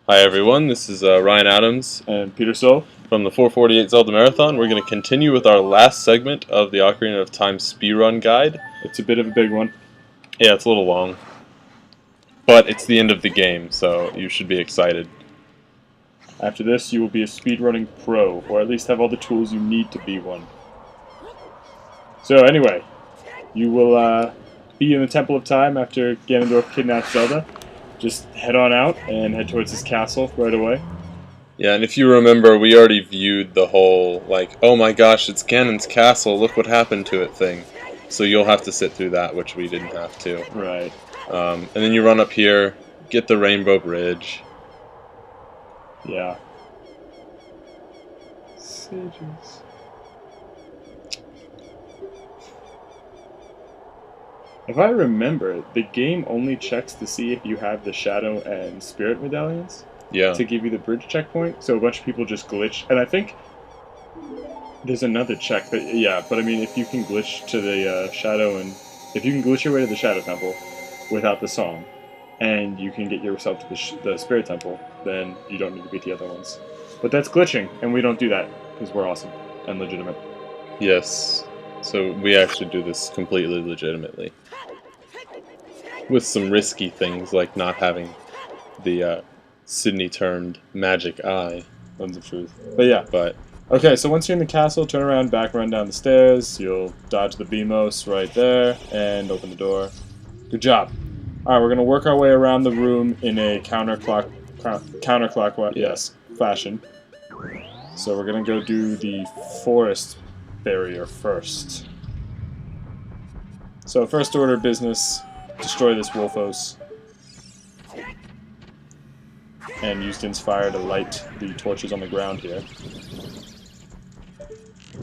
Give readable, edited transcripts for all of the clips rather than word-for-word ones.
Hi everyone, this is Ryan Adams And Peter Soul. from the 448 Zelda Marathon. We're going to continue with our last segment of the Ocarina of Time speedrun guide. It's a bit of a big one. Yeah, it's a little long, but it's the end of the game, so you should be excited. After this, you will be a speedrunning pro, or at least have all the tools you need to be one. So anyway, you will be in the Temple of Time after Ganondorf kidnaps Zelda. Just head on out and head towards his castle right away. Yeah, and if you remember, we already viewed the whole, like, oh my gosh, it's Ganon's castle, look what happened to it thing. So you'll have to sit through that, which we didn't have to. Right. And then you run up here, get the Rainbow Bridge. Yeah. Sages. If I remember, the game only checks to see if you have the Shadow and Spirit medallions. Yeah. To give you the bridge checkpoint, so a bunch of people just glitch, and I think there's another check that, yeah, but I mean, if you can glitch to the Shadow, and if you can glitch your way to the Shadow Temple without the song, and you can get yourself to the Spirit Temple, then you don't need to beat the other ones. But that's glitching, and we don't do that, because we're awesome and legitimate. Yes. So we actually do this completely legitimately. With some risky things, like not having the Sydney-turned magic eye. Lens of truth. But yeah. But okay, so once you're in the castle, turn around, back run down the stairs. You'll dodge the BMOS right there, and open the door. Good job. Alright, we're going to work our way around the room in a counterclockwise fashion. So we're going to go do the forest barrier first. So first order of business, destroy this Wolfos. And use Din's fire to light the torches on the ground here.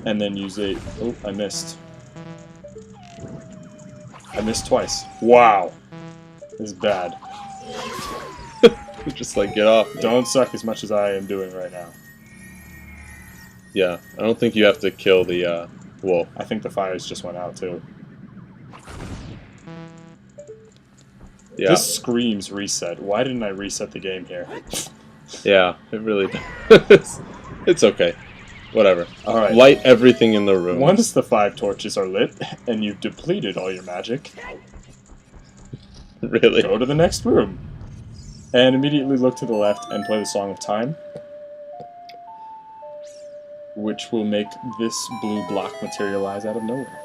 And then use a... Oh, I missed. I missed twice. Wow! This is bad. just like get off. Don't suck as much as I am doing right now. Yeah, I don't think you have to kill the wolf. I think the fires just went out too. Yeah. This screams reset. Why didn't I reset the game here? Yeah, it really does. It's okay. Whatever. Alright. Light everything in the room. Once the 5 torches are lit, and you've depleted all your magic, Really? go to the next room. And immediately look to the left and play the Song of Time. Which will make this blue block materialize out of nowhere.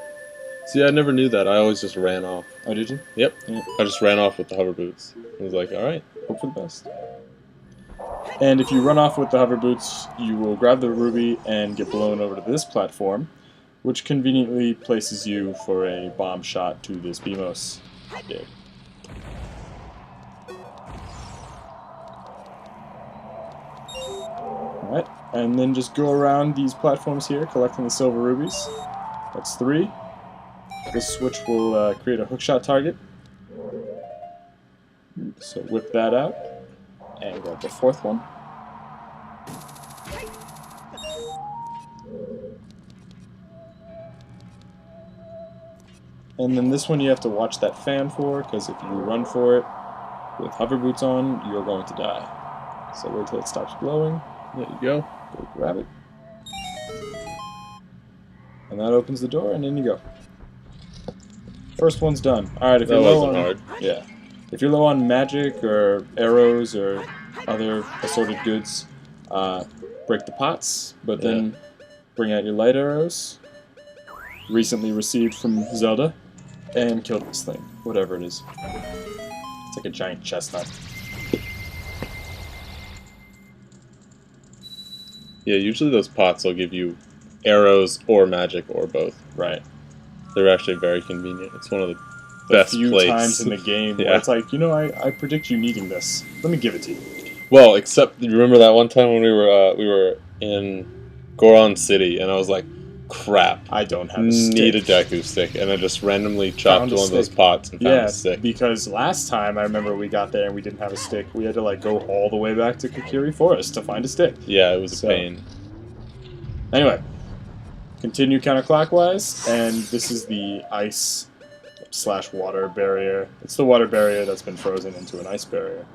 See, I never knew that. I always just ran off. Oh, did you? Yep. Yeah. I just ran off with the hover boots. I was like, alright. Hope for the best. And if you run off with the hover boots, you will grab the ruby and get blown over to this platform, which conveniently places you for a bomb shot to this BMOS dig. Alright, and then just go around these platforms here, collecting the silver rubies. That's 3. This switch will create a hookshot target. So whip that out, and grab the 4th one. And then this one you have to watch that fan for, because if you run for it with hover boots on, you're going to die. So wait till it stops glowing. There you go. Go grab it. And that opens the door, and in you go. First one's done. Alright, if That you're low wasn't on, hard. yeah. If you're low on magic or arrows or other assorted goods, break the pots, but then bring out your light arrows, recently received from Zelda, and kill this thing, whatever it is. It's like a giant chestnut. Yeah, usually those pots will give you arrows or magic or both. Right. They're actually very convenient. It's one of the The best few plays. times in the game where Yeah. it's like, you know, I predict you needing this. Let me give it to you. Well, except you remember that one time when we were in Goron City, and I was like, "Crap, I don't have a need a stick. Deku stick," and I just randomly chopped Found a one of those stick. pots and found Yeah, a stick. because last time I remember we got there and we didn't have a stick. We had to like go all the way back to Kokiri Forest to find a stick. Yeah, it was a So- pain. Anyway, continue counterclockwise, and this is the ice/water barrier. It's the water barrier that's been frozen into an ice barrier.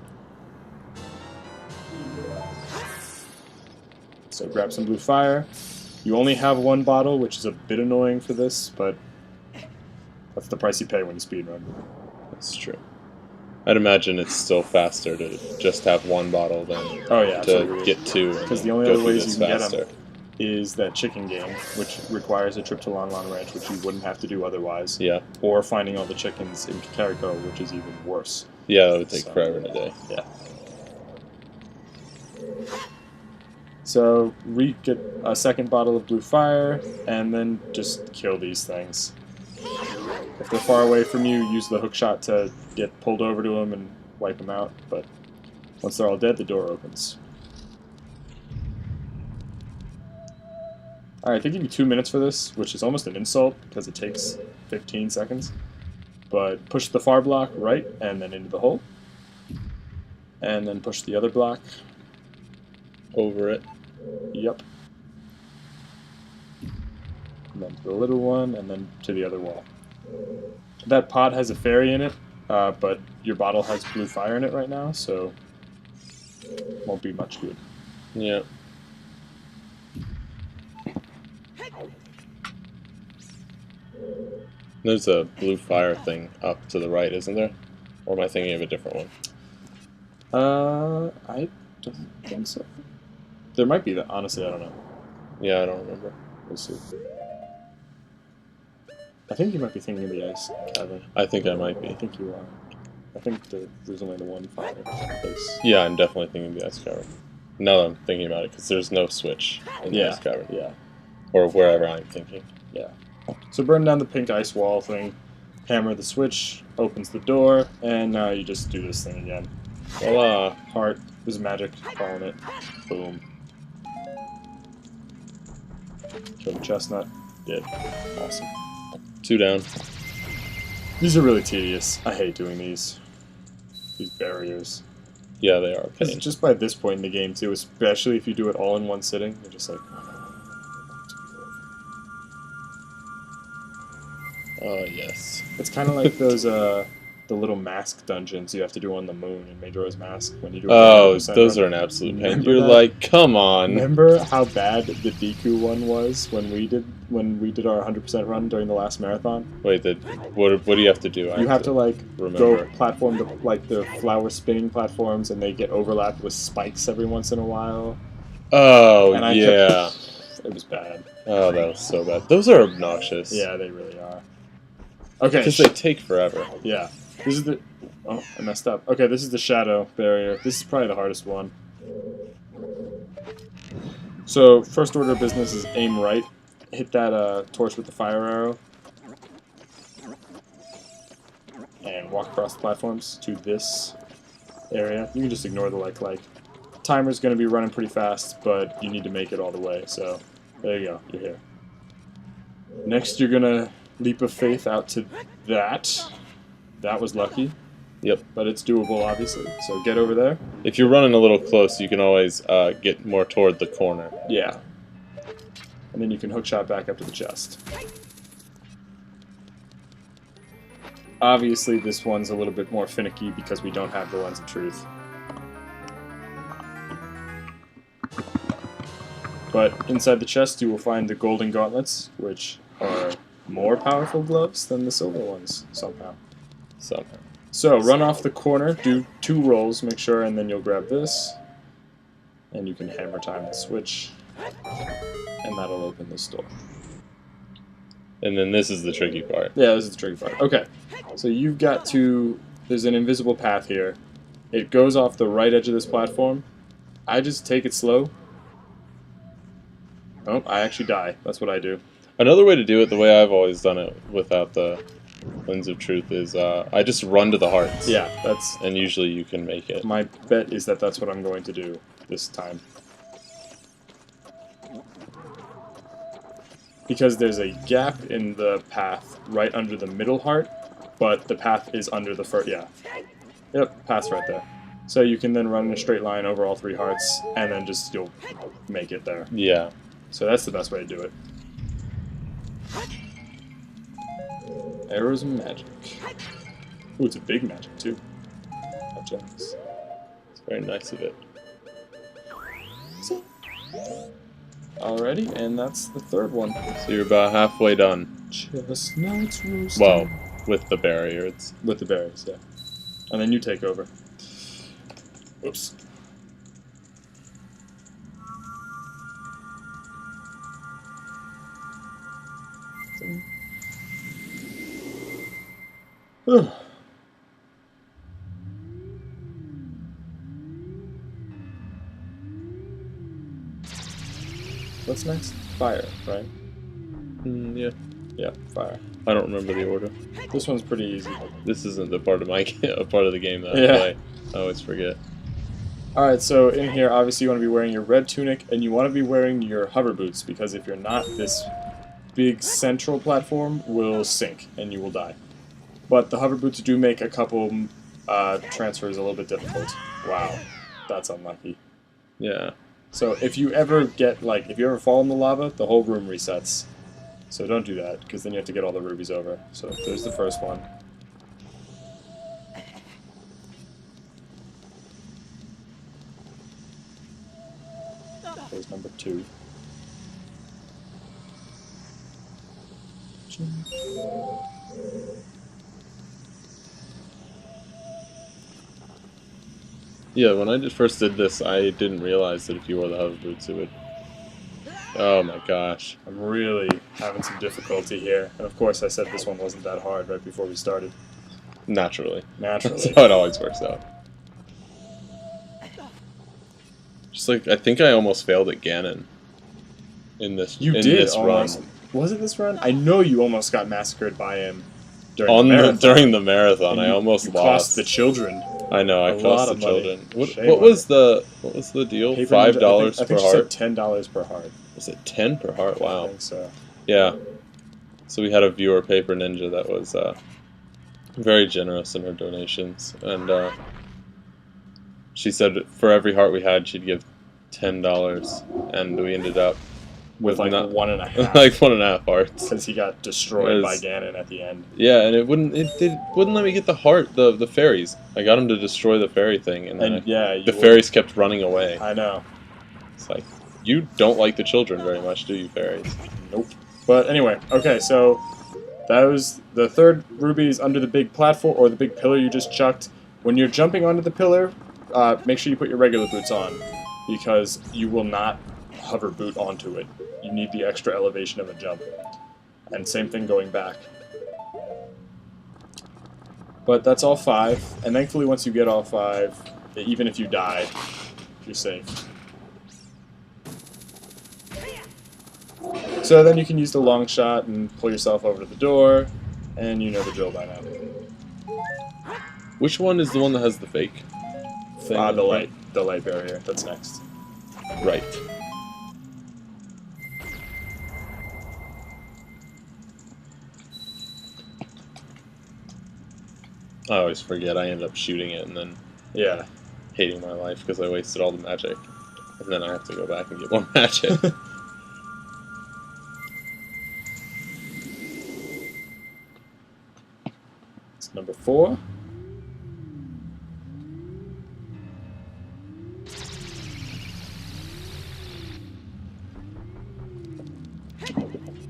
So grab some blue fire. You only have one bottle, which is a bit annoying for this, but that's the price you pay when you speedrun. That's true. I'd imagine it's still faster to just have one bottle than Oh yeah, to absolutely. get two and Because then the only go other through ways this you can faster. get them is that chicken game, which requires a trip to Lon Lon Ranch, which you wouldn't have to do otherwise. Yeah. Or finding all the chickens in Kakariko, which is even worse. Yeah, that would take So, forever and a day. Yeah. So get a second bottle of blue fire, and then just kill these things. If they're far away from you, use the hook shot to get pulled over to them and wipe them out. But once they're all dead, the door opens. Alright, they give you 2 minutes for this, which is almost an insult because it takes 15 seconds. But push the far block right and then into the hole. And then push the other block. Over it. Yep. And then to the little one, and then to the other wall. That pot has a fairy in it, but your bottle has blue fire in it right now, so won't be much good. Yeah. There's a blue fire thing up to the right, isn't there? Or am I thinking of a different one? I don't think so. There might be, honestly, I don't know. Yeah, I don't remember. We'll see. I think you might be thinking of the ice cavern. I think I might I be. think you are. I think there's only the one fire place. Yeah, I'm definitely thinking of the ice cavern. Now that I'm thinking about it, because there's no switch in the ice cavern. Yeah. Or wherever I'm thinking. Yeah. So burn down the pink ice wall thing, hammer the switch, opens the door, and now you just do this thing again. Voila! Heart, there's magic on it. Boom. Kill the chestnut. Did. Awesome. 2 down. These are really tedious. I hate doing these. These barriers. Yeah, they are a pain. Just by this point in the game, too, especially if you do it all in one sitting, you're just like... Oh, yes. It's kind of like those, the little mask dungeons you have to do on the moon in Majora's Mask when you do. Oh, those are an absolute pain. Remember You're that? like, come on. Remember how bad the Deku one was when we did our 100% run during the last marathon? Wait, what do you have to do? You have to like remember. go platform to like the flower spinning platforms, and they get overlapped with spikes every once in a while. Oh, And I yeah. It was bad. Oh, that was so bad. Those are obnoxious. Yeah, they really are. Okay. Because they take forever. Yeah. This is the... Oh, I messed up. Okay, this is the shadow barrier. This is probably the hardest one. So, first order of business is aim right. Hit that torch with the fire arrow. And walk across the platforms to this area. You can just ignore the like. Timer's going to be running pretty fast, but you need to make it all the way. So, there you go. You're here. Next, you're going to leap of faith out to that. That was lucky. Yep. But it's doable, obviously. So get over there. If you're running a little close, you can always get more toward the corner. Yeah. And then you can hookshot back up to the chest. Obviously, this one's a little bit more finicky because we don't have the Lens of Truth. But inside the chest, you will find the golden gauntlets, which are more powerful gloves than the silver ones, somehow. So, run off the corner, do 2 rolls, make sure, and then you'll grab this. And you can hammer time the switch. And that'll open this door. And then this is the tricky part. Yeah, this is the tricky part. Okay, so you've got to... There's an invisible path here. It goes off the right edge of this platform. I just take it slow. Oh, I actually die. That's what I do. Another way to do it, the way I've always done it without the Lens of Truth, is I just run to the hearts. Yeah, that's... And usually you can make it. My bet is that that's what I'm going to do this time. Because there's a gap in the path right under the middle heart, but the path is under the first... Yeah. Yep, path's right there. So you can then run in a straight line over all 3 hearts, and then just you'll make it there. Yeah. So that's the best way to do it. Arrows and magic. Ooh, it's a big magic, too. How generous. It's very nice of it. Alrighty, and that's the third one. So you're about halfway done. Chestnuts roasting. Well, with the barrier, it's... With the berries, yeah. And then you take over. Oops. What's next? Fire, right? yeah. Yeah, fire. I don't remember the order. This one's pretty easy. This isn't the part of my part of the game that I play. I always forget. Alright, so in here, obviously you want to be wearing your red tunic, and you want to be wearing your hover boots, because if you're not, this big central platform will sink, and you will die. But the hover boots do make a couple transfers a little bit difficult. Wow, that's unlucky. Yeah. So if you ever get, like, if you ever fall in the lava, the whole room resets. So don't do that, because then you have to get all the rubies over. So there's the first one. There's number 2. Yeah, when I first did this, I didn't realize that if you wore the hover boots, it would... Oh my gosh. I'm really having some difficulty here. And of course I said this one wasn't that hard right before we started. Naturally. Naturally. That's how it always works out. Just like, I think I almost failed at Ganon in this This run. Was it this run? I know you almost got massacred by him during the marathon. During the marathon, I almost you lost. Cost the children. I know, I cost the children. What was the deal? Paper $5 Ninja, I think per heart? said $10 per heart. Was it 10 per heart? Wow. I think so. Yeah. So we had a viewer, Paper Ninja, that was very generous in her donations, and she said for every heart we had, she'd give $10, and we ended up with like 1.5. like 1.5 hearts. Because he got destroyed by Ganon at the end. Yeah, and it wouldn't let me get the heart, the fairies. I got him to destroy the fairy thing, and then the fairies kept running away. I know. It's like, you don't like the children very much, do you, fairies? Nope. But anyway, okay, so that was the third rubies under the big platform, or the big pillar you just chucked. When you're jumping onto the pillar, make sure you put your regular boots on, because you will not hover boot onto it. You need the extra elevation of a jump. And same thing going back. But that's all 5, and thankfully once you get all 5, even if you die, you're safe. So then you can use the long shot and pull yourself over to the door, and you know the drill by now. Which one is the one that has the fake thing? The light barrier. That's next. Right. I always forget. I end up shooting it and then hating my life because I wasted all the magic, and then I have to go back and get more magic. It's number 4.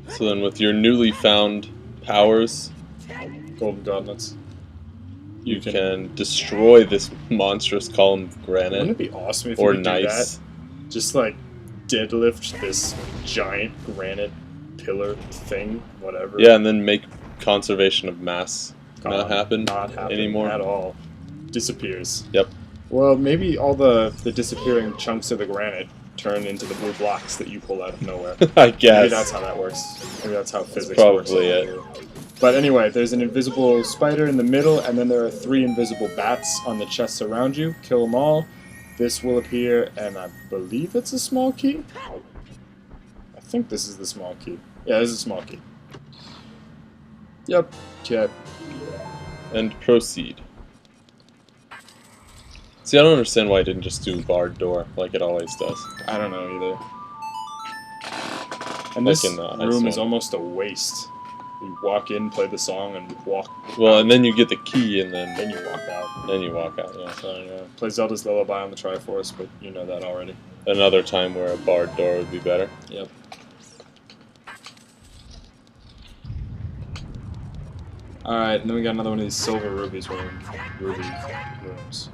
So then, with your newly found powers, golden gauntlets, you can destroy this monstrous column of granite. Wouldn't it be awesome if you could do that? Just like deadlift this giant granite pillar thing, whatever. Yeah, and then make conservation of mass not happen anymore at all. Disappears. Yep. Well, maybe all the disappearing chunks of the granite turn into the blue blocks that you pull out of nowhere. I guess. Maybe that's how that works. Maybe that's how physics works. Probably it. But anyway, there's an invisible spider in the middle, and then there are 3 invisible bats on the chests around you. Kill them all. This will appear, and I believe it's a small key? I think this is the small key. Yeah, this is a small key. Yep. Okay. And proceed. See, I don't understand why it didn't just do barred door like it always does. I don't know either. And this room is almost a waste. You walk in, play the song, and walk. Well, out. and then you get the key, and then you walk out. Then you walk out. Yeah. So yeah, play Zelda's Lullaby on the Triforce, but you know that already. Another time where a barred door would be better. Yep. Alright, and then we got another one of these silver ruby rooms.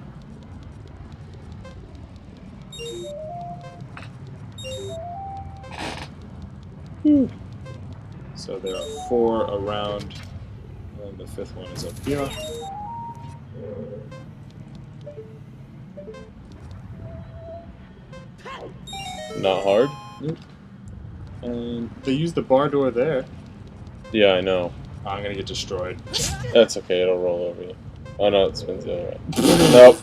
So there are 4 around, and the 5th one is up here. Not hard? Nope. And they use the bar door there. Yeah, I know. I'm gonna get destroyed. That's okay, it'll roll over you. Oh no, it spins the other way. Nope.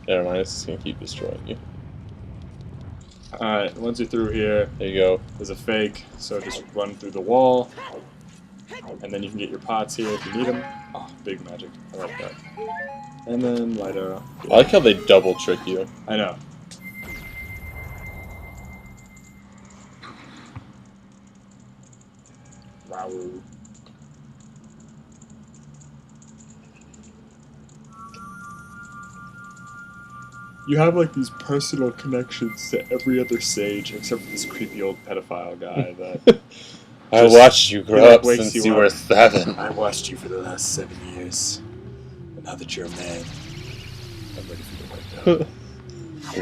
Never mind, it's just gonna keep destroying you. Alright, once you're through here, There you go. there's a fake, so just run through the wall. And then you can get your pots here if you need them. Oh, big magic. I like that. And then light arrow. I like how they double trick you. I know. Wow. You have like these personal connections to every other sage except for this creepy old pedophile guy that I Just- watched you grow he, like, up wakes since you you were up. 7. I watched you for the last 7 years. And now that you're a man, I'm ready for you to wake up.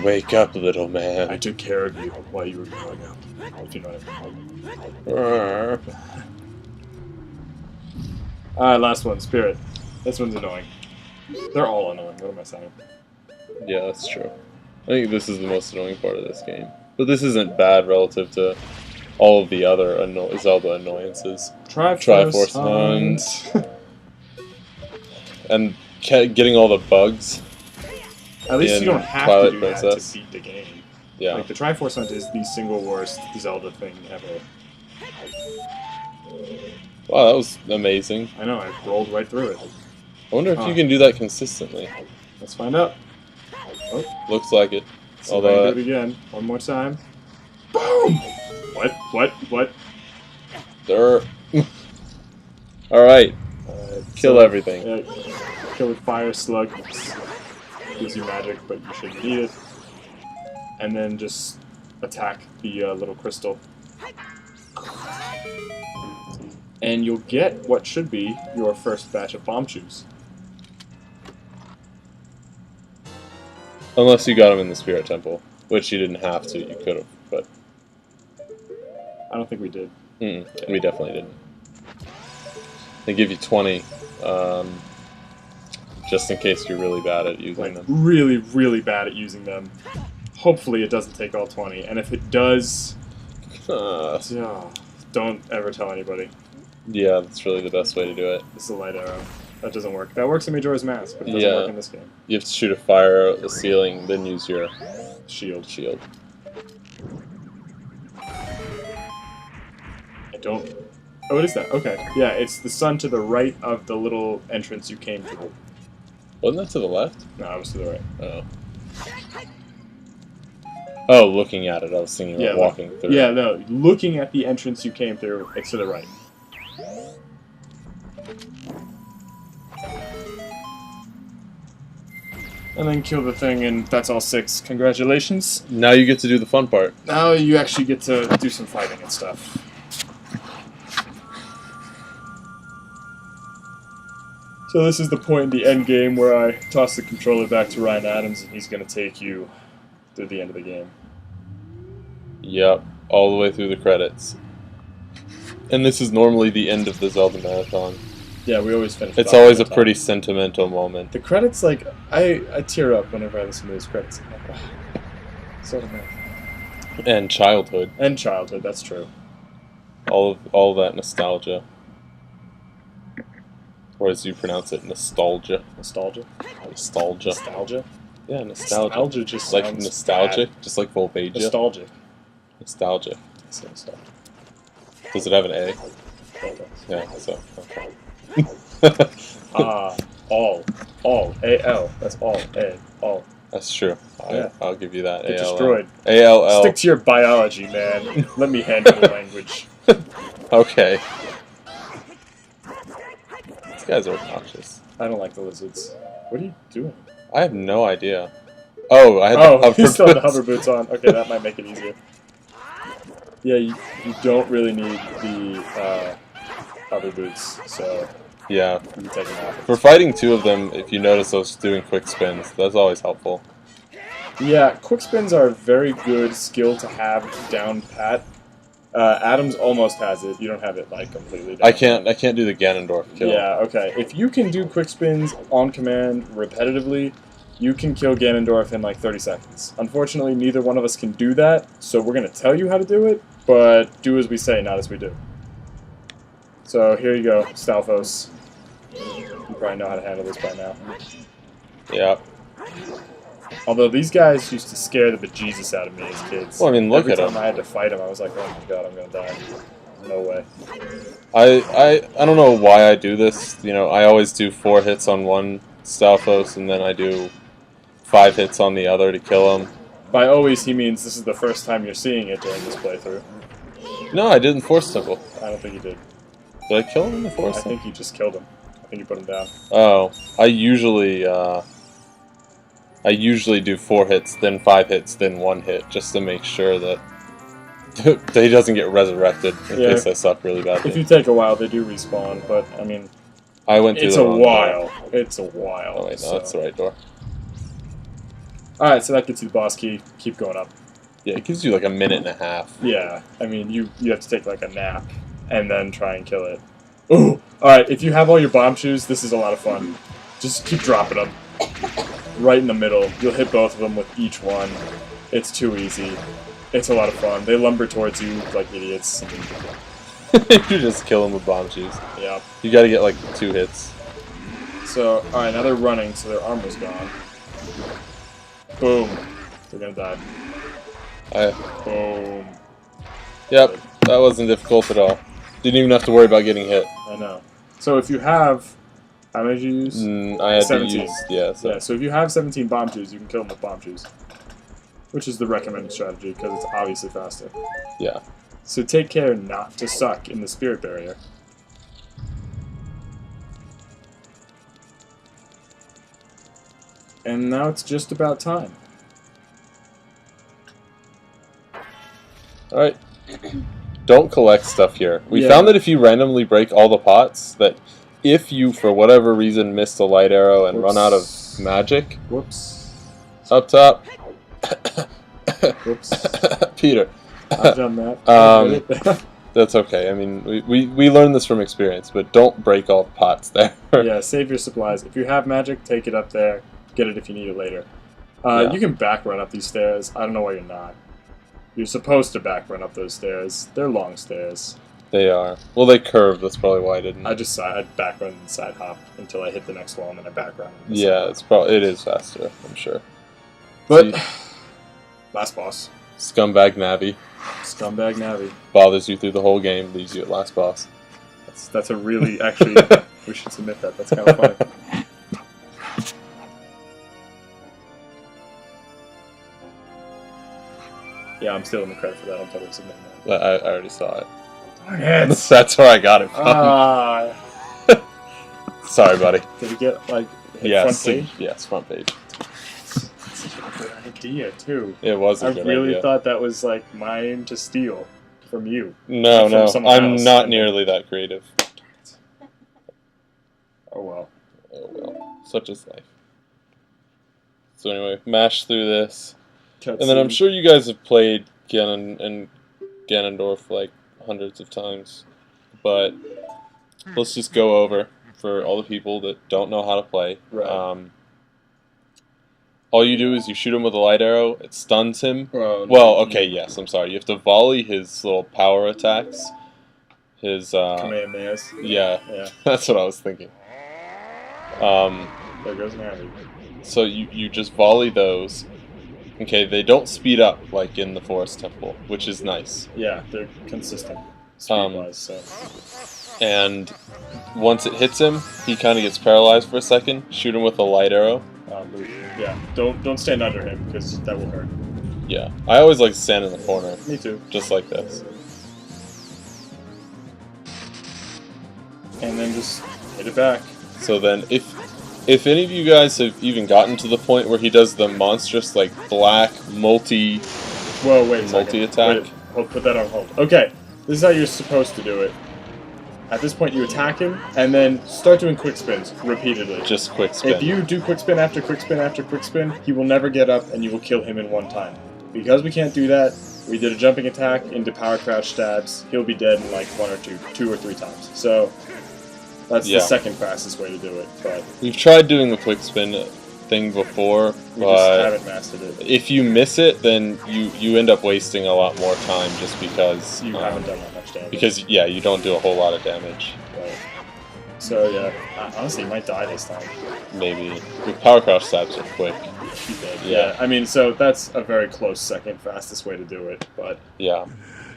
Wake up, little I man. took care of you while you were growing up. If you know what I mean. Brr. Alright, last one, Spirit. This one's annoying. They're all annoying, what am I saying? Yeah, that's true. I think this is the most annoying part of this game. But this isn't bad relative to all of the other Zelda annoyances. Triforce Hunt. And getting all the bugs. At least in you don't have Twilight to do that Princess. to beat the game. Yeah. Like, the Triforce Hunt is the single worst Zelda thing ever. Wow, that was amazing. I know, I rolled right through it. I wonder if Huh. you can do that consistently. Let's find out. Oh, Looks like it. see if I Although, can do it again. One more time. Boom! What? there. Alright, kill so, everything. Kill with fire slug. Gives you magic, but you shouldn't need it. And then just attack the little crystal. And you'll get what should be your first batch of bomb shoes. Unless you got them in the Spirit Temple, which you didn't have to, you could have, but I don't think we did. we definitely didn't. They give you 20, just in case you're really bad at using Like, them. really, really bad at using them. Hopefully it doesn't take all 20. And if it does, don't ever tell anybody. Yeah, that's really the best way to do it. This is a light arrow. That doesn't work. That works in Majora's Mask, but it doesn't Yeah. work in this game. You have to shoot a fire at the ceiling, then use your Shield. shield. I don't... Oh, what is that? Okay. Yeah, it's the sun to the right of the little entrance you came through. Wasn't that to the left? No, I was to the right. Oh. Oh, looking at it. I was thinking about walking through. Yeah, no. Looking at the entrance you came through, it's to the right. And then kill the thing, and that's all 6. Congratulations. Now you get to do the fun part. Now you actually get to do some fighting and stuff. So this is the point in the end game where I toss the controller back to Ryan Adams, and he's going to take you through the end of the game. Yep, all the way through the credits. And this is normally the end of the Zelda Marathon. Yeah, we always finish. It's always a pretty sentimental moment. The credits, like, I tear up whenever I listen to those credits. I'm like, oh, Zelda Marathon. And childhood. And childhood, that's true. All that nostalgia. Or as you pronounce it, nostalgia. Nostalgia? Nostalgia. Nostalgia? Yeah, nostalgia. Nostalgia just Like sounds nostalgic, bad. just like Volvagia. Nostalgic. Nostalgia. So nostalgic. Does it have an A? Okay. Yeah, so. Okay. All. A-L. That's all. A. All. That's true. Yeah. I'll give you that. Get A-L-L. destroyed. A-L-L. Stick to your biology, man. Let me handle the language. Okay. guys are obnoxious. I don't like the lizards. What are you doing? I have no idea. Oh, I had the you still have the boots. hover boots on. Okay, that might make it easier. Yeah, you don't really need the hover boots, so Yeah. you can take them off. For fighting two of them, if you notice those doing quick spins, that's always helpful. Yeah, quick spins are a very good skill to have down pat. Adams almost has it. You don't have it like completely down. I can't do the Ganondorf kill. Yeah, okay. If you can do quick spins on command repetitively, you can kill Ganondorf in like 30 seconds. Unfortunately, neither one of us can do that, so we're going to tell you how to do it, but do as we say, not as we do. So here you go, Stalfos. You probably know how to handle this by now. Yeah. Although these guys used to scare the bejesus out of me as kids. Well, I mean, look at Every them. time I had to fight them, I was like, oh my god, I'm going to die. No way. I don't know why I do this. You know, I always do 4 hits on one Stalfos, and then I do 5 hits on the other to kill him. By always, he means this is the first time you're seeing it during this playthrough. No, I didn't Force Temple. I don't think you did. Did I kill him in the Force I Temple? think you just killed him. I think you put him down. Oh, I usually do 4 hits, then 5 hits, then 1 hit, just to make sure that he doesn't get resurrected in case I suck really badly. If you take a while, they do respawn, but I mean, I went through it's the a wrong while. door. It's a while. Oh wait, no, so. that's the right door. Alright, so that gets you the boss key. Keep going up. Yeah, it gives you like a minute and a half. Yeah, I mean, you have to take like a nap and then try and kill it. Ooh! Alright, if you have all your bomb shoes, this is a lot of fun. Just keep dropping them. Right in the middle. You'll hit both of them with each one. It's too easy. It's a lot of fun. They lumber towards you like idiots. You just kill them with bomb shoes. Yeah. You gotta get like 2 hits. So, alright, now they're running, so their armor's gone. Boom. They're gonna die. Boom. Yep, that wasn't difficult at all. Didn't even have to worry about getting hit. I know. So if you have... How many did you use? I had 17. to use... Yeah, so. Yeah, so if you have 17 bomb shoes, you can kill them with bomb shoes. Which is the recommended strategy, because it's obviously faster. Yeah. So take care not to suck in the spirit barrier. And now it's just about time. Alright. Don't collect stuff here. We Yeah. found that if you randomly break all the pots, that if you, for whatever reason, missed a light arrow and run out of magic, Whoops. up top, Whoops. Peter, I've done that. that's okay. I mean, we learned this from experience, but don't break all the pots there. Yeah, save your supplies. If you have magic, take it up there. Get it if you need it later. Yeah. You can back run up these stairs. I don't know why you're not. You're supposed to back run up those stairs. They're long stairs. They are. Well, they curve. That's probably why I didn't. I'd back run and side hop until I hit the next wall, and then I back run. Yeah, it is faster. I'm sure. But last boss, Scumbag Navi Scumbag Navi. bothers you through the whole game, leaves you at last boss. That's a really actually. We should submit that. That's kind of funny. Yeah, I'm stealing the credit for that. I'm totally submitting that. I already saw it. Darn it! That's where I got it from. Ah. Sorry, buddy. Did we get like hit Yes, front page? yes, front page. Such a good idea too. It was a I good really idea. thought that was like mine to steal from you. No, from no, someone I'm else. not nearly that creative. Oh well. Oh well, such is life. So anyway, mash through this, and then I'm sure you guys have played Ganon and Ganondorf like hundreds of times, but let's just go over for all the people that don't know how to play. Right. All you do is you shoot him with a light arrow. It stuns him. Oh, no. Well, okay, yes, I'm sorry. You have to volley his little power attacks. His Kamehamehas. yeah, Yeah. that's what I was thinking. There goes Navi. So you just volley those. Okay, they don't speed up like in the Forest Temple, which is nice. Yeah, they're consistent speed-wise. So. And once it hits him, he kind of gets paralyzed for a second. Shoot him with a light arrow. Yeah, don't stand under him because that will hurt. Yeah, I always like to stand in the corner, Me too. just like this. And then just hit it back. So then, if any of you guys have even gotten to the point where he does the monstrous like black multi wait a second. attack, Wait, put that on hold. Okay, this is how you're supposed to do it. At this point, you attack him, and then start doing quick spins repeatedly. just quick spin. If you do quick spin after quick spin after quick spin, he will never get up, and you will kill him in one time. Because we can't do that, we did a jumping attack into power crouch stabs. He'll be dead in like two or three times. So that's the second fastest way to do it. But we've tried doing the quick spin thing before, we but just haven't mastered it. If you miss it, then you end up wasting a lot more time just because you haven't done that much damage. Because you don't do a whole lot of damage. Right. So yeah, honestly, you might die this time. Maybe. With power crouch stabs are quick. You did. Yeah. I mean, so that's a very close second fastest way to do it. But yeah.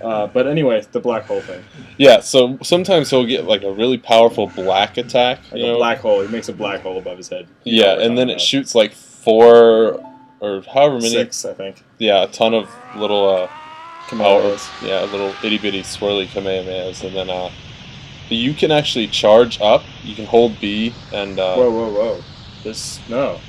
But anyway, the black hole thing. Yeah, so sometimes he'll get like a really powerful black attack. Like a black hole. He makes a black hole above his head. Yeah, and then it shoots like 4 or however many. 6, I think. Yeah, a ton of little Kamehamehas. Yeah, little itty bitty swirly Kamehamehas, and then you can actually charge up. You can hold B and. Whoa! No.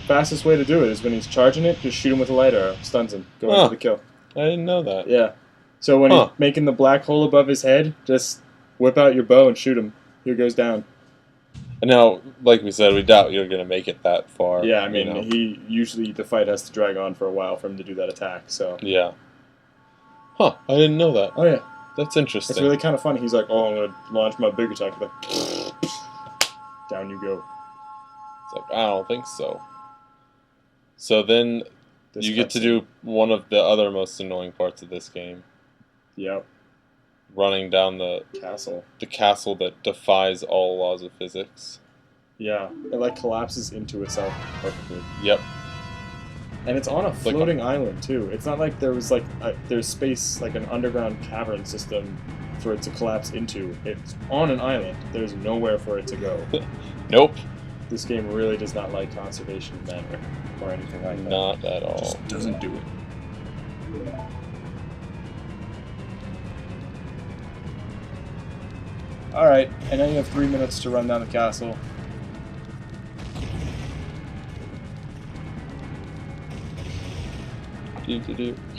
Fastest way to do it is when he's charging it, just shoot him with a light arrow, stuns him, go into the kill. I didn't know that. Yeah. So when he's making the black hole above his head, just whip out your bow and shoot him. He goes down. And now, like we said, we doubt you're going to make it that far. Yeah, I mean, he usually the fight has to drag on for a while for him to do that attack. So. Yeah. Huh? I didn't know that. Oh yeah. That's interesting. It's really kind of funny. He's like, "Oh, I'm going to launch my big attack." Like, down you go. It's like, I don't think so. So then you get to do one of the other most annoying parts of this game. Yep. Running down the castle that defies all laws of physics. Yeah. It like collapses into itself perfectly. Yep. And it's on a floating island too. It's not like there was like there's space, like an underground cavern system for it to collapse into. It's on an island. There's nowhere for it to go. Nope. This game really does not like conservation manner or anything like that. Not at all. It just doesn't do it. Alright, and now you have 3 minutes to run down the castle.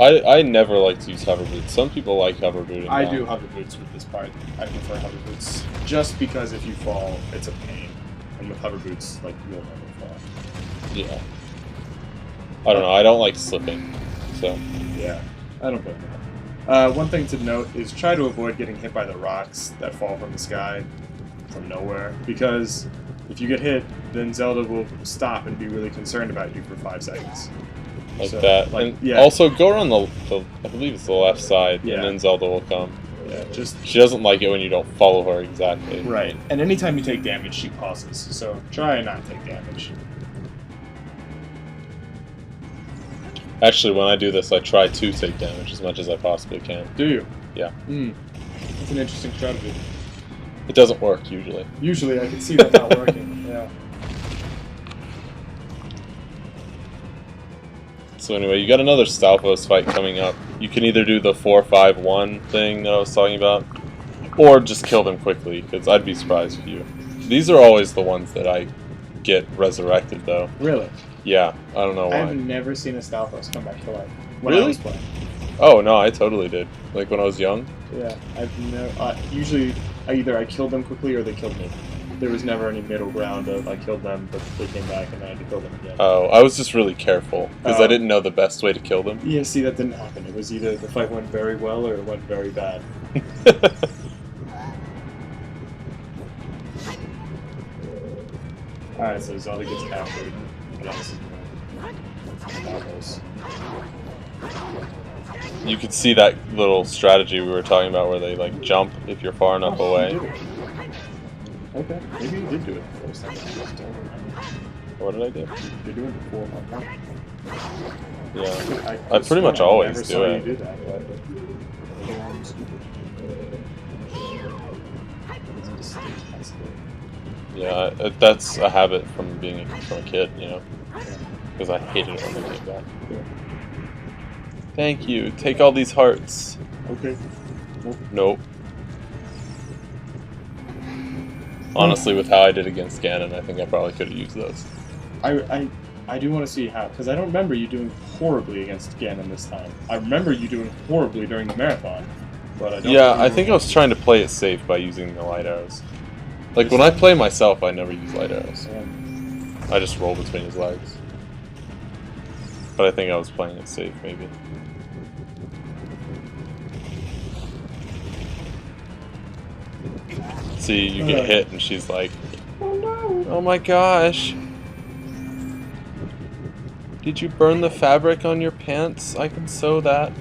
I never like to use hover boots. Some people like hover booting. I do hover boots with this part. I prefer hover boots just because if you fall, it's a pain. And with hover boots, like, you'll never fall. Yeah. I don't know. I don't like slipping. So. Yeah. I don't blame you. One thing to note is try to avoid getting hit by the rocks that fall from the sky from nowhere. Because if you get hit, then Zelda will stop and be really concerned about you for 5 seconds. Like so, that. Like, and yeah. Also, go around the I believe it's the left side, and then Zelda will come. Yeah, she doesn't like it when you don't follow her exactly. Right. And anytime you take damage, she pauses. So try and not take damage. Actually, when I do this, I try to take damage as much as I possibly can. Do you? Yeah. That's an interesting strategy. It doesn't work, usually. Usually, I can see that not working. Yeah. So anyway, you got another Stalfos fight coming up. You can either do the 4-5-1 thing that I was talking about, or just kill them quickly, because I'd be surprised if you. These are always the ones that I get resurrected, though. Really? Yeah, I don't know why. I've never seen a Stalfos come back to life when really? I was playing. Oh, no, I totally did. Like when I was young? Yeah, I've never... usually, either I killed them quickly or they killed me. There was never any middle ground of I killed them, but they came back and I had to kill them again. Oh, I was just really careful, because I didn't know the best way to kill them. Yeah, see, that didn't happen. It was either the fight went very well or it went very bad. Alright, so Zelda gets captured. You could see that little strategy we were talking about where they like jump if you're far enough away. Okay, maybe you did do it the first time. What did I do? You're doing it before. Yeah, I pretty much always do it. You did that, yeah, that's a habit from being from a kid, you know, because I hated it when they came back. Yeah. Thank you. Take all these hearts. Okay. Nope. Honestly, with how I did against Ganon, I think I probably could have used those. I do want to see how, because I don't remember you doing horribly against Ganon this time. I remember you doing horribly during the marathon, but I don't. Yeah, I think I was trying to play it safe by using the light arrows. Like, when I play myself, I never use light arrows. I just roll between his legs. But I think I was playing it safe, maybe. See, you get hit, and she's like, "Oh no! Oh my gosh! Did you burn the fabric on your pants? I can sew that."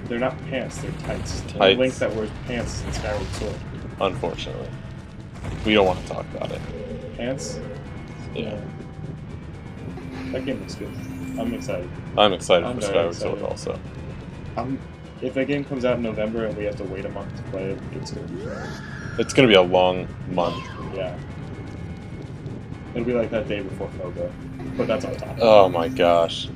They're not pants, they're tights. Tights. And Link that wears pants in Skyward Sword. Unfortunately. We don't want to talk about it. Pants? Yeah. That game looks good. I'm excited. I'm excited I'm for very Skyward excited. Sword also. If that game comes out in November and we have to wait a month to play it, it's going to be great. It's going to be a long month. Yeah. It'll be like that day before Koga. But that's off topic. Oh my gosh.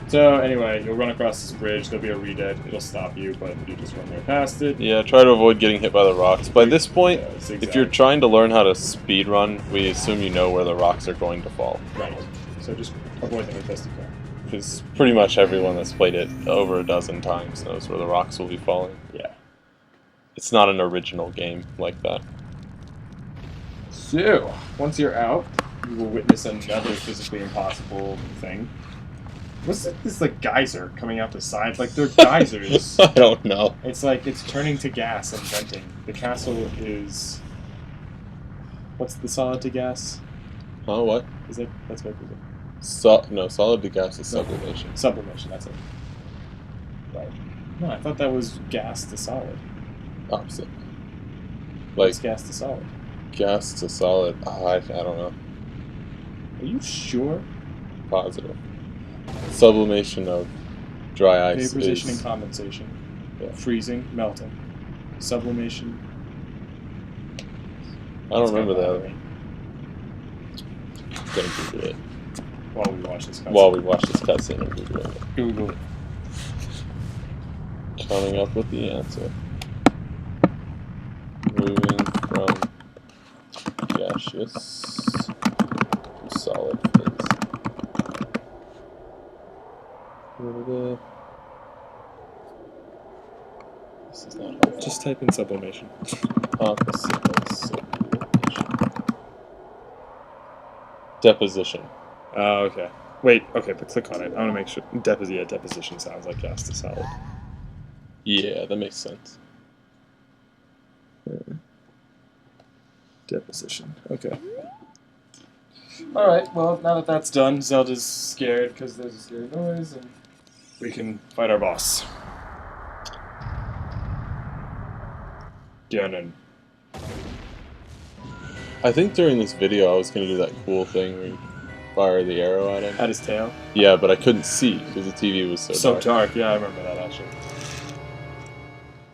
So anyway, you'll run across this bridge, there'll be a redead, it'll stop you, but you just run right past it. Yeah, try to avoid getting hit by the rocks. By this point, Yeah, if you're trying to learn how to speed run, we assume you know where the rocks are going to fall. Right. So just avoid them as best you can. Because pretty much everyone that's played it over a dozen times knows where the rocks will be falling. Yeah. It's not an original game like that. So, once you're out, you will witness another physically impossible thing. What's this like geyser coming out the sides? Like they're geysers. I don't know. It's like it's turning to gas and venting. The castle is. What's the solid to gas? Huh, what? Is it? That's what it is. No, solid to gas is sublimation. Sublimation, that's it. Right. No, I thought that was gas to solid. Opposite. Like, What's gas to solid? gas to solid. I don't know. Are you sure? Positive. Sublimation of dry ice Vaporization and is... condensation. Yeah. Freezing, melting. Sublimation. I don't remember that. Battery. Gonna Google it. While we watch this cutscene. While we watch this cutscene, I'm Googling it. Google it. Coming up with the answer. Moving from gaseous to solid phase. This is not helpful. Just type in sublimation. Opposite of sublimation. Deposition. Oh, okay. Wait, okay, but click on it. I want to make sure. Deposition sounds like gas to solid. Yeah, that makes sense. Deposition. Okay. Alright, well, now that that's done, Zelda's scared because there's a scary noise, and we can fight our boss. Ganon. I think during this video I was going to do that cool thing where you fire the arrow at him. At his tail? Yeah, but I couldn't see because the TV was so dark. dark, yeah, I remember that actually.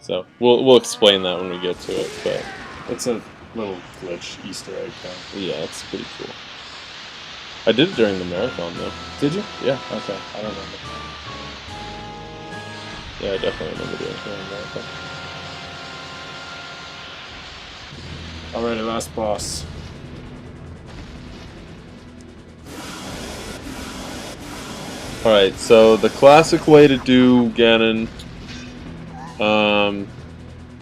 So we'll explain that when we get to it, but It's a little glitch Easter egg thing. yeah, it's pretty cool. I did it during the marathon though. Did you? Yeah, Okay, I don't remember. yeah, I definitely remember doing it during the marathon. Alright, last boss. Alright, so the classic way to do Ganon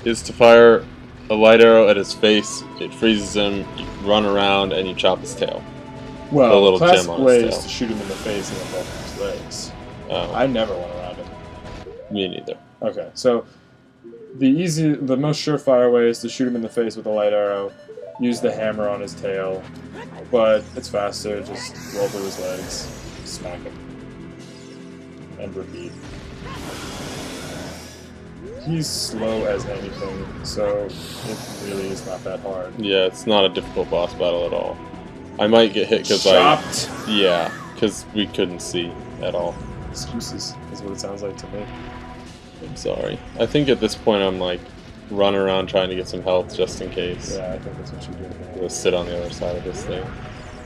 is to fire a light arrow at his face, it freezes him, you run around, and you chop his tail. Well, A little the gem classic on his way tail. is to shoot him in the face and then both of his legs. Oh, I never went around him. me neither. Okay, so the most surefire way is to shoot him in the face with a light arrow, use the hammer on his tail, but it's faster, just roll through his legs, smack him, and repeat. He's slow as anything, so it really is not that hard. Yeah, it's not a difficult boss battle at all. I might get hit because Chopped! Yeah, because we couldn't see at all. Excuses is what it sounds like to me. I'm sorry. I think at this point I'm like running around trying to get some health just in case. Yeah, I think that's what you're doing. Just sit on the other side of this thing.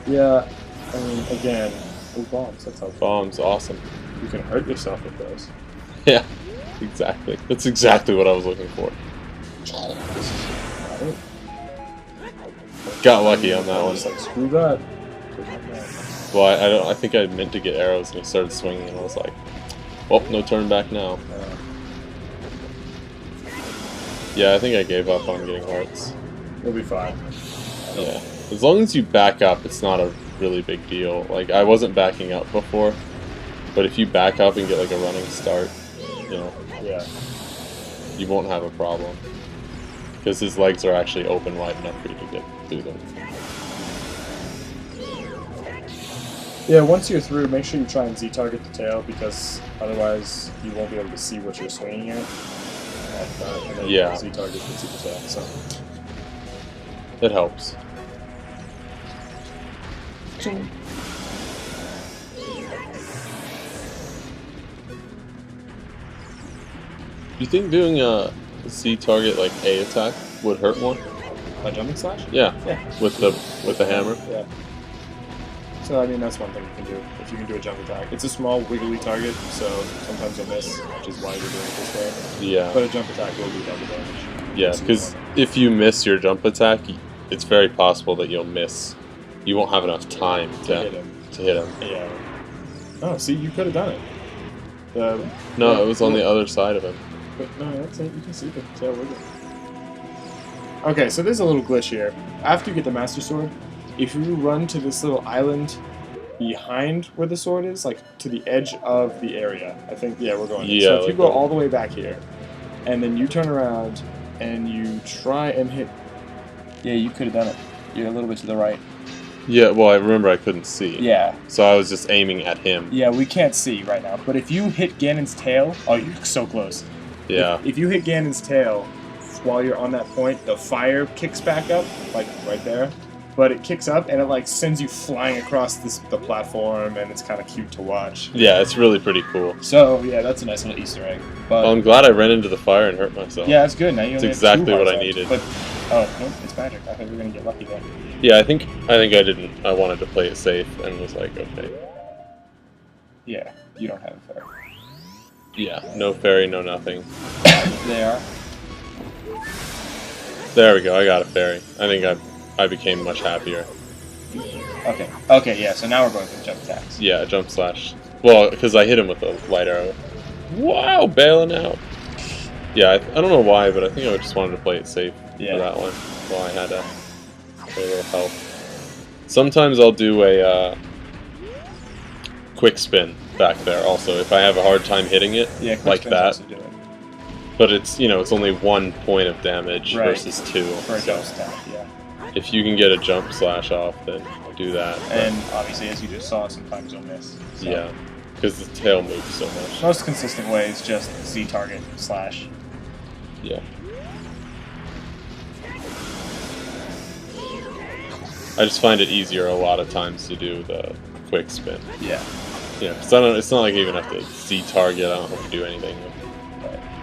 Yeah, I mean, again, with bombs, that's how Bombs, awesome. you can hurt yourself with those. Yeah, exactly. That's exactly what I was looking for. Alright. Got lucky on that I one. was like, screw that. Well, I don't. I think I meant to get arrows, and he started swinging, and I was like, "Oh, no turn back now." Yeah, I think I gave up on getting hearts. We'll be fine. Yeah, as long as you back up, it's not a really big deal. Like I wasn't backing up before, but if you back up and get like a running start, you know, Yeah. you won't have a problem because his legs are actually open wide enough for you to get through them. Yeah, once you're through, make sure you try and Z-target the tail, because otherwise you won't be able to see what you're swinging at. And then Yeah. Z-target gets you the tail, so. It helps. You think doing a Z target like A attack would hurt more? A jumping slash? Yeah, Yeah. with the hammer. Yeah. So, I mean, that's one thing you can do, if you can do a jump attack. It's a small, wiggly target, so sometimes you'll miss, which is why you're doing it this way. Yeah. But a jump attack will do double damage. Yeah, because if you miss your jump attack, it's very possible that you'll miss. You won't have enough time to hit him. Yeah. Oh, see, you could have done it. No, it was on the other side of him. But no, that's it. You can see the tail wiggle. Okay, so there's a little glitch here. After you get the Master Sword, if you run to this little island behind where the sword is, like to the edge of the area, I think, yeah, we're going. Yeah, so if you like go that. all the way back here, and then you turn around and you try and hit. Yeah, you could have done it. You're a little bit to the right. Yeah, well, I remember I couldn't see. Yeah. So I was just aiming at him. Yeah, we can't see right now. But if you hit Ganon's tail, oh, you're so close. Yeah. If you hit Ganon's tail while you're on that point, the fire kicks back up, like right there. But it kicks up and it like sends you flying across the platform, and it's kind of cute to watch. Yeah, it's really pretty cool. So yeah, that's a nice little Easter egg. But Well, I'm glad I ran into the fire and hurt myself. yeah, that's good. Now you It's only have exactly 2 what hearts I left. needed. But oh no, it's magic. I thought we were gonna get lucky there. Yeah, I think I didn't. I wanted to play it safe and was like, okay. Yeah, you don't have a fairy. Yeah, no fairy, no nothing. They are. There we go. I got a fairy. I think I became much happier. Okay. Okay. Yeah. So now we're going for the jump attacks. Yeah, jump slash. Well, because I hit him with a light arrow. Wow, bailing out. Yeah, I don't know why, but I think I just wanted to play it safe for that one. While I had a little help. Sometimes I'll do a quick spin back there. Also, if I have a hard time hitting it, Yeah, quick like spins that. also do it. But it's it's only 1 point of damage Right. versus 2. For a So jump attack. Yeah. if you can get a jump slash off, then do that. And obviously, as you just saw, sometimes you'll miss. So Yeah, because the tail moves so much. Most consistent way is just Z target slash. Yeah. I just find it easier a lot of times to do the quick spin. Yeah. Yeah, because it's not like you even have to Z target. I don't have to do anything.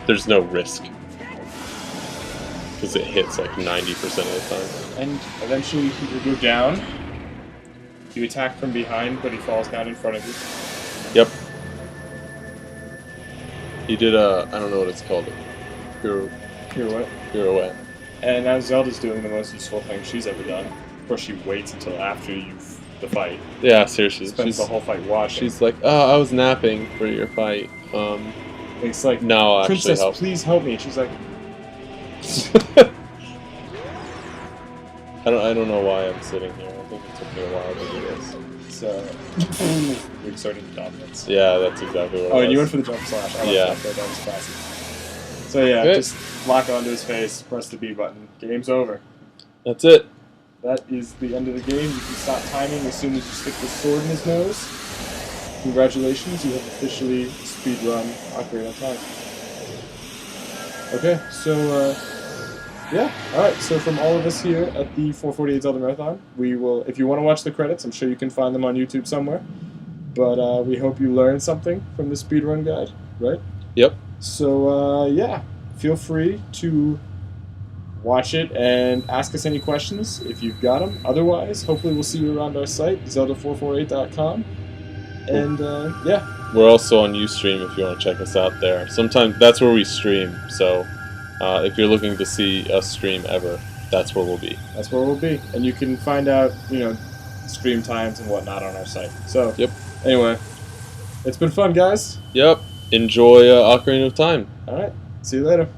There's no risk because it hits like 90% of the time. And eventually he will go down. You attack from behind, but he falls down in front of you. Yep. He did a I don't know what it's called. Pirouette. Pirouette. And now Zelda's doing the most useful thing she's ever done. Of course, she waits until after the fight. Yeah, seriously. Spends the whole fight watching. She's like, oh, I was napping for your fight. It's like, No, I'll actually Princess, help. please help me. And she's like, I don't know why I'm sitting here. I think it took me a while to do this. so we exerted dominance. Yeah, that's exactly what it Oh, was. and you went for the jump slash. I like Yeah. that was classy. So yeah, Okay. just lock onto his face, press the B button. Game's over. That's it. That is the end of the game. You can stop timing as soon as you stick the sword in his nose. Congratulations, you have officially speedrun Ocarina of Time. Okay, so yeah, alright, so from all of us here at the 448 Zelda Marathon, we will, if you want to watch the credits, I'm sure you can find them on YouTube somewhere, but we hope you learned something from the speedrun guide, right? Yep. So yeah, feel free to watch it and ask us any questions if you've got them. Otherwise, hopefully we'll see you around our site, zelda448.com. And yeah. We're also on Ustream if you want to check us out there. Sometimes that's where we stream, so if you're looking to see us stream ever, that's where we'll be. That's where we'll be, and you can find out, stream times and whatnot on our site. So, Yep. anyway, it's been fun, guys. Yep. Enjoy Ocarina of Time. All right. See you later.